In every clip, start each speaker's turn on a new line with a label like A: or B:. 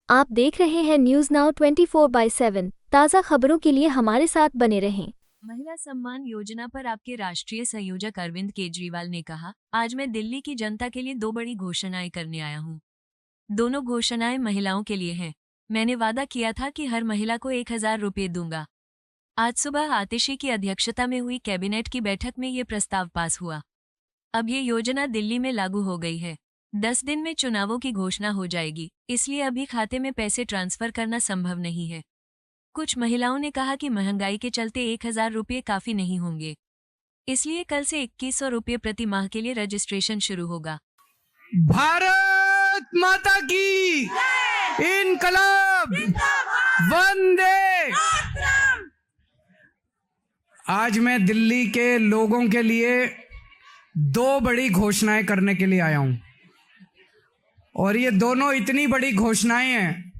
A: आप देख रहे हैं न्यूज नाउ 24/7 ताज़ा खबरों के लिए हमारे साथ बने रहें।
B: महिला सम्मान योजना पर आपके राष्ट्रीय संयोजक अरविंद केजरीवाल ने कहा, आज मैं दिल्ली की जनता के लिए दो बड़ी घोषणाएं करने आया हूं। दोनों घोषणाएं महिलाओं के लिए हैं। मैंने वादा किया था कि हर महिला को 1,000 रुपये दूंगा। आज सुबह आतिशी की अध्यक्षता में हुई कैबिनेट की बैठक में ये प्रस्ताव पास हुआ। अब ये योजना दिल्ली में लागू हो गई है। 10 दिन में चुनावों की घोषणा हो जाएगी, इसलिए अभी खाते में पैसे ट्रांसफर करना संभव नहीं है। कुछ महिलाओं ने कहा कि महंगाई के चलते 1,000 रुपये काफी नहीं होंगे, इसलिए कल से 2,100 रुपये प्रति माह के लिए रजिस्ट्रेशन शुरू होगा।
C: भारत माता की इनकलाब वंदे। आज मैं दिल्ली के लोगों के लिए दो बड़ी घोषणाएं करने के लिए आया हूं, और ये दोनों इतनी बड़ी घोषणाएं हैं,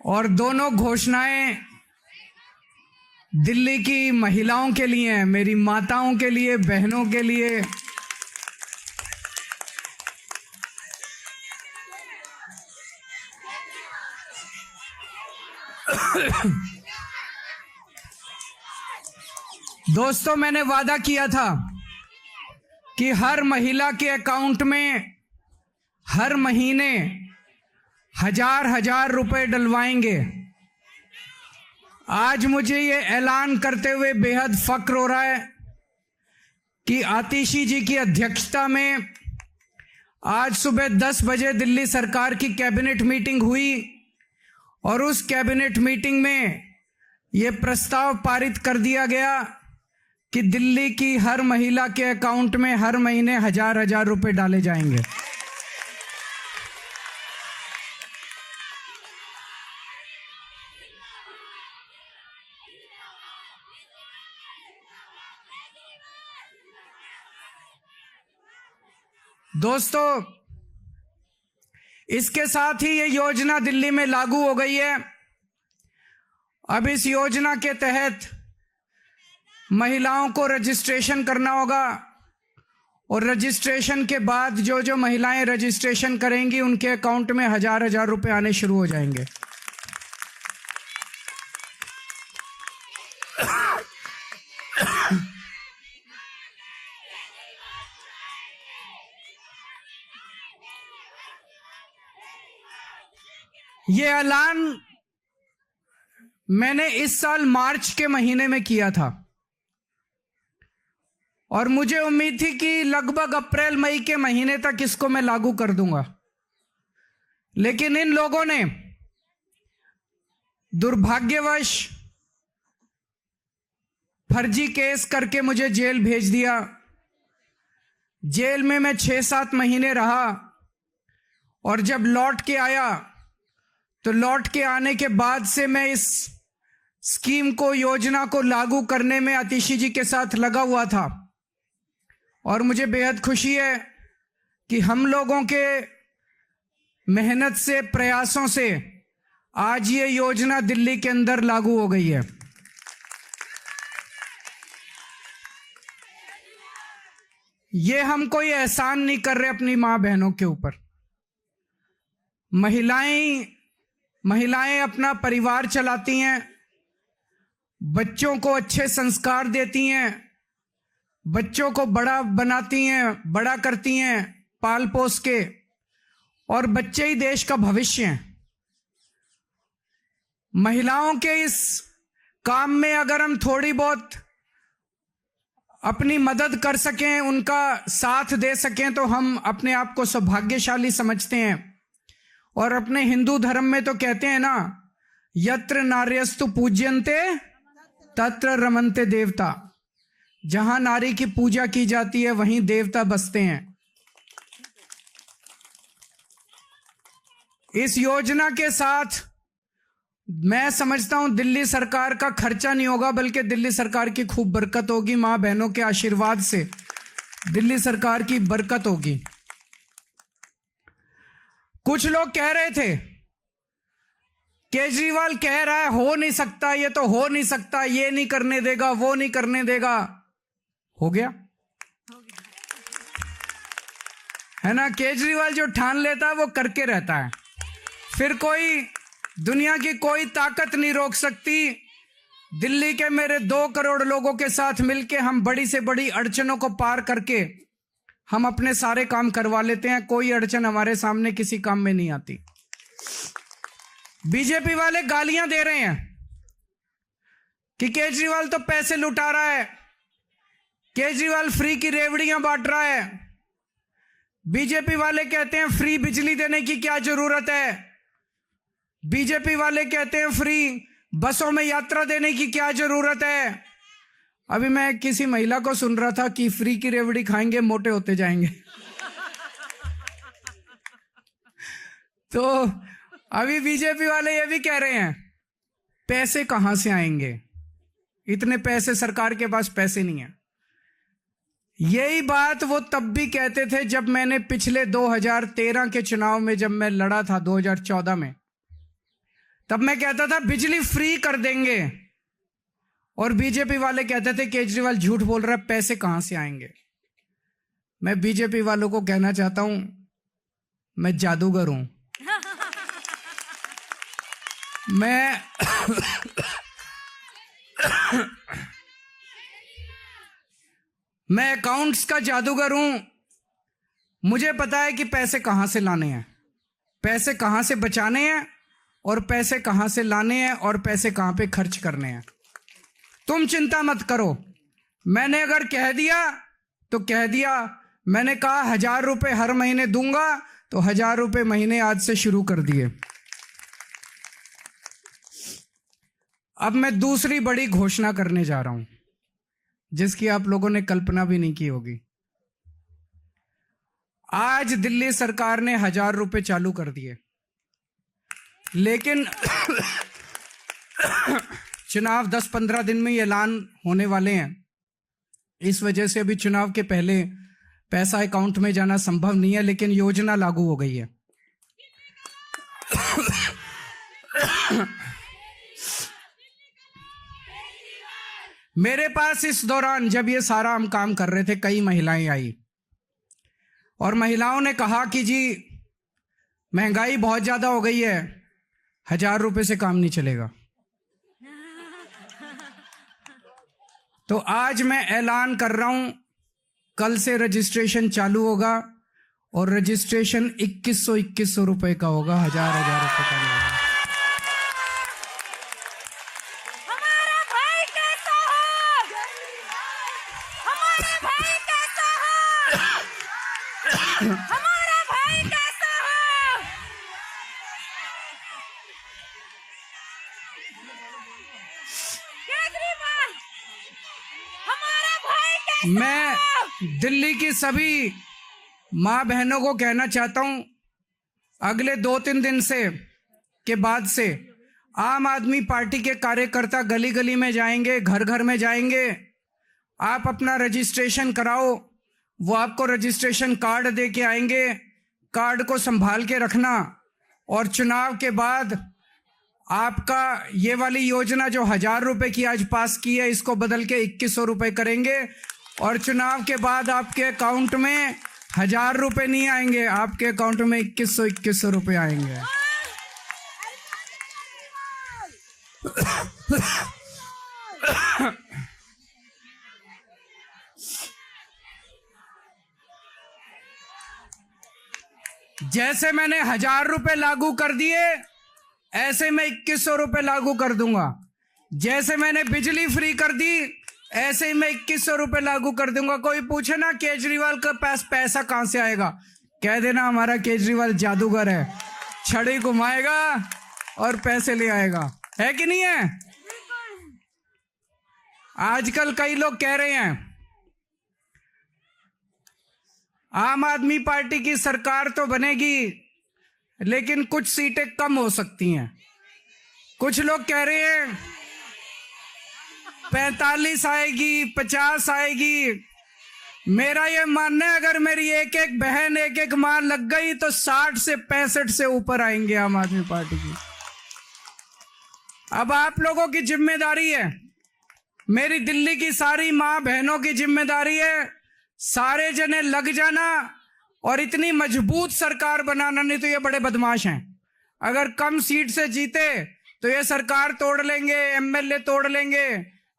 C: और दोनों घोषणाएं दिल्ली की महिलाओं के लिए हैं, मेरी माताओं के लिए, बहनों के लिए। दोस्तों, मैंने वादा किया था कि हर महिला के अकाउंट में हर महीने 1,000 रुपए डलवाएंगे। आज मुझे ये ऐलान करते हुए बेहद फक्र हो रहा है कि आतिशी जी की अध्यक्षता में आज सुबह 10 बजे दिल्ली सरकार की कैबिनेट मीटिंग हुई, और उस कैबिनेट मीटिंग में ये प्रस्ताव पारित कर दिया गया कि दिल्ली की हर महिला के अकाउंट में हर महीने 1,000 रुपए डाले जाएंगे। दोस्तों, इसके साथ ही ये योजना दिल्ली में लागू हो गई है। अब इस योजना के तहत महिलाओं को रजिस्ट्रेशन करना होगा, और रजिस्ट्रेशन के बाद जो जो महिलाएं रजिस्ट्रेशन करेंगी उनके अकाउंट में 1,000 रुपए आने शुरू हो जाएंगे। ये ऐलान मैंने इस साल मार्च के महीने में किया था, और मुझे उम्मीद थी कि लगभग अप्रैल मई के महीने तक इसको मैं लागू कर दूंगा। लेकिन इन लोगों ने दुर्भाग्यवश फर्जी केस करके मुझे जेल भेज दिया। जेल में मैं 6-7 महीने रहा, और जब लौट के आया तो लौट के आने के बाद से मैं इस स्कीम को, योजना को लागू करने में आतिशी जी के साथ लगा हुआ था। और मुझे बेहद खुशी है कि हम लोगों के मेहनत से, प्रयासों से आज ये योजना दिल्ली के अंदर लागू हो गई है। ये हम कोई एहसान नहीं कर रहे अपनी मां बहनों के ऊपर। महिलाएं अपना परिवार चलाती हैं, बच्चों को अच्छे संस्कार देती हैं, बच्चों को बड़ा बनाती हैं, बड़ा करती हैं पाल पोस के, और बच्चे ही देश का भविष्य हैं। महिलाओं के इस काम में अगर हम थोड़ी बहुत अपनी मदद कर सकें, उनका साथ दे सकें, तो हम अपने आप को सौभाग्यशाली समझते हैं। और अपने हिंदू धर्म में तो कहते हैं ना, यत्र नार्यस्तु पूज्यन्ते तत्र रमन्ते देवता। जहां नारी की पूजा की जाती है वहीं देवता बसते हैं। इस योजना के साथ मैं समझता हूं दिल्ली सरकार का खर्चा नहीं होगा, बल्कि दिल्ली सरकार की खूब बरकत होगी। मां बहनों के आशीर्वाद से दिल्ली सरकार की बरकत होगी। कुछ लोग कह रहे थे, केजरीवाल कह रहा है हो नहीं सकता, ये तो हो नहीं सकता, ये नहीं करने देगा, वो नहीं करने देगा। हो गया है ना। केजरीवाल जो ठान लेता है वो करके रहता है। फिर कोई दुनिया की कोई ताकत नहीं रोक सकती। दिल्ली के मेरे 2 करोड़ लोगों के साथ मिलके हम बड़ी से बड़ी अड़चनों को पार करके हम अपने सारे काम करवा लेते हैं। कोई अड़चन हमारे सामने किसी काम में नहीं आती। बीजेपी वाले गालियां दे रहे हैं कि केजरीवाल तो पैसे लुटा रहा है, केजरीवाल फ्री की रेवड़ियां बांट रहा है। बीजेपी वाले कहते हैं फ्री बिजली देने की क्या जरूरत है, बीजेपी वाले कहते हैं फ्री बसों में यात्रा देने की क्या जरूरत है। अभी मैं किसी महिला को सुन रहा था कि फ्री की रेवड़ी खाएंगे मोटे होते जाएंगे। तो अभी बीजेपी वाले ये भी कह रहे हैं पैसे कहां से आएंगे, इतने पैसे सरकार के पास पैसे नहीं है। यही बात वो तब भी कहते थे जब मैंने पिछले 2013 के चुनाव में जब मैं लड़ा था 2014 में, तब मैं कहता था बिजली फ्री कर देंगे और बीजेपी वाले कहते थे केजरीवाल झूठ बोल रहा है, पैसे कहां से आएंगे। मैं बीजेपी वालों को कहना चाहता हूं मैं जादूगर हूं। मैं अकाउंट्स का जादूगर हूं। मुझे पता है कि पैसे कहां से लाने हैं, पैसे कहां से बचाने हैं और पैसे कहां से लाने हैं और पैसे कहां पे खर्च करने हैं। तुम चिंता मत करो। मैंने अगर कह दिया तो कह दिया। मैंने कहा 1000 रुपए हर महीने दूंगा तो 1000 रुपए महीने आज से शुरू कर दिए। अब मैं दूसरी बड़ी घोषणा करने जा रहा हूं जिसकी आप लोगों ने कल्पना भी नहीं की होगी। आज दिल्ली सरकार ने 1000 रुपए चालू कर दिए, लेकिन चुनाव 10-15 दिन में ऐलान होने वाले हैं। इस वजह से अभी चुनाव के पहले पैसा अकाउंट में जाना संभव नहीं है, लेकिन योजना लागू हो गई है। मेरे पास इस दौरान जब ये सारा हम काम कर रहे थे कई महिलाएं आई और महिलाओं ने कहा कि जी महंगाई बहुत ज्यादा हो गई है, 1000 रुपए से काम नहीं चलेगा। तो आज मैं ऐलान कर रहा हूं कल से रजिस्ट्रेशन चालू होगा और रजिस्ट्रेशन 2100 रुपए का होगा, 1000 रुपए का नहीं होगा।
D: हमारा भाई कैसा है? केजरीवाल हमारा भाई कैसा?
C: मैं दिल्ली की सभी मां बहनों को कहना चाहता हूं अगले 2-3 दिन से के बाद से आम आदमी पार्टी के कार्यकर्ता गली गली में जाएंगे, घर घर में जाएंगे। आप अपना रजिस्ट्रेशन कराओ, वो आपको रजिस्ट्रेशन कार्ड दे के आएंगे। कार्ड को संभाल के रखना और चुनाव के बाद आपका ये वाली योजना जो 1000 रुपए की आज पास की है इसको बदल के 2100 रुपए करेंगे और चुनाव के बाद आपके अकाउंट में 1000 रुपए नहीं आएंगे, आपके अकाउंट में 2100 रुपए आएंगे। जैसे मैंने 1000 रुपए लागू कर दिए ऐसे मैं 2100 रुपए लागू कर दूंगा। जैसे मैंने बिजली फ्री कर दी ऐसे ही मैं 2100 रुपए लागू कर दूंगा। कोई पूछे ना केजरीवाल के पास पैसा कहां से आएगा, कह देना हमारा केजरीवाल जादूगर है, छड़ी घुमाएगा और पैसे ले आएगा। है कि नहीं है? आजकल कई लोग कह रहे हैं आम आदमी पार्टी की सरकार तो बनेगी लेकिन कुछ सीटें कम हो सकती हैं। कुछ लोग कह रहे हैं 45 आएगी, 50 आएगी। मेरा ये मानना है अगर मेरी एक एक बहन एक एक मां लग गई तो 60 से 65 से ऊपर आएंगे आम आदमी पार्टी की। अब आप लोगों की जिम्मेदारी है, मेरी दिल्ली की सारी मां बहनों की जिम्मेदारी है, सारे जने लग जाना और इतनी मजबूत सरकार बनाना। नहीं तो ये बड़े बदमाश हैं, अगर कम सीट से जीते तो ये सरकार तोड़ लेंगे, एमएलए तोड़ लेंगे,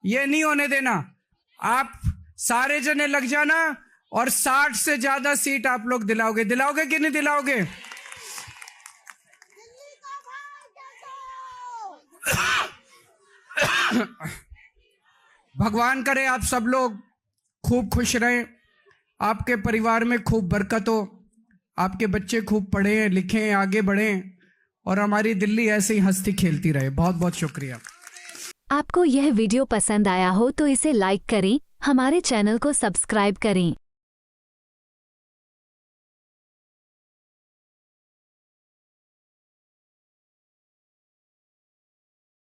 C: ये नहीं होने देना। आप सारे जने लग जाना और 60 से ज्यादा सीट आप लोग दिलाओगे। दिलाओगे कि नहीं दिलाओगे? भगवान करे आप सब लोग खूब खुश रहें, आपके परिवार में खूब बरकत हो, आपके बच्चे खूब पढ़ें लिखें आगे बढ़ें और हमारी दिल्ली ऐसे ही हंसती खेलती रहे। बहुत बहुत शुक्रिया।
A: आपको यह वीडियो पसंद आया हो तो इसे लाइक करें, हमारे चैनल को सब्सक्राइब करें।